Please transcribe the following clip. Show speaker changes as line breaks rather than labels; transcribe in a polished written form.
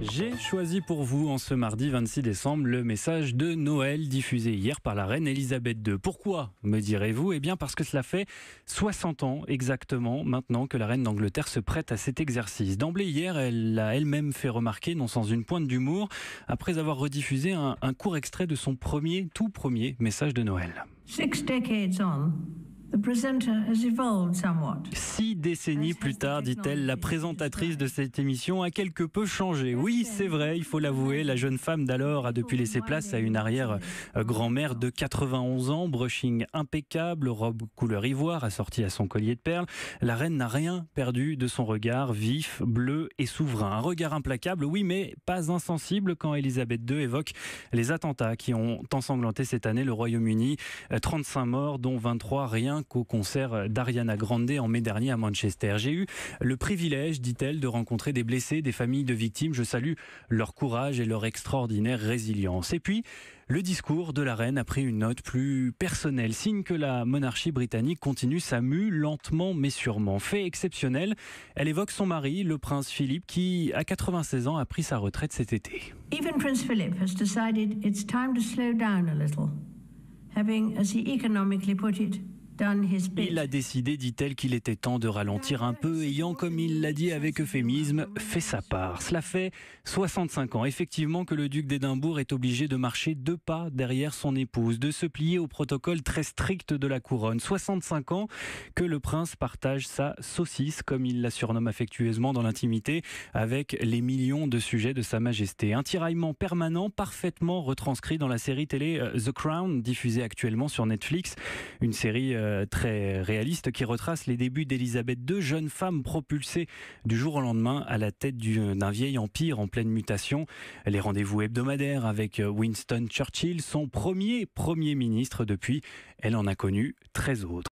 J'ai choisi pour vous en ce mardi 26 décembre le message de Noël diffusé hier par la reine Elisabeth II. Pourquoi, me direz-vous ? Eh bien parce que cela fait 60 ans exactement maintenant que la reine d'Angleterre se prête à cet exercice. D'emblée hier, elle l'a elle-même fait remarquer, non sans une pointe d'humour, après avoir rediffusé un court extrait de son tout premier message de Noël.
6 decades on, the presenter has evolved somewhat.
6 décennies plus tard, dit-elle, la présentatrice de cette émission a quelque peu changé. Oui, c'est vrai, il faut l'avouer, la jeune femme d'alors a depuis laissé place à une arrière-grand-mère de 91 ans, brushing impeccable, robe couleur ivoire assortie à son collier de perles. La reine n'a rien perdu de son regard vif, bleu et souverain. Un regard implacable, oui, mais pas insensible quand Elisabeth II évoque les attentats qui ont ensanglanté cette année le Royaume-Uni. 35 morts, dont 23 rien qu'au concert d'Ariana Grande en mai dernier à Manchester. J'ai eu le privilège, dit-elle, de rencontrer des blessés, des familles de victimes. Je salue leur courage et leur extraordinaire résilience. Et puis, le discours de la reine a pris une note plus personnelle, signe que la monarchie britannique continue sa mue lentement mais sûrement. Fait exceptionnel, elle évoque son mari, le prince Philippe, qui, à 96 ans, a pris sa retraite cet été.
Even Prince Philip has decided it's time to slow down a little, having, as he economically put it, done his bit.
Il a décidé, dit-elle, qu'il était temps de ralentir un peu, ayant, comme il l'a dit avec euphémisme, fait sa part. Cela fait 65 ans, effectivement, que le duc d'Édimbourg est obligé de marcher 2 pas derrière son épouse, de se plier au protocole très strict de la couronne. 65 ans que le prince partage sa saucisse, comme il la surnomme affectueusement dans l'intimité, avec les millions de sujets de sa majesté. Un tiraillement permanent, parfaitement retranscrit dans la série télé The Crown, diffusée actuellement sur Netflix. Une série très réaliste qui retrace les débuts d'Elisabeth II, jeune femme propulsée du jour au lendemain à la tête d'un vieil empire en pleine mutation. Les rendez-vous hebdomadaires avec Winston Churchill, son premier ministre depuis, elle en a connu 13 autres.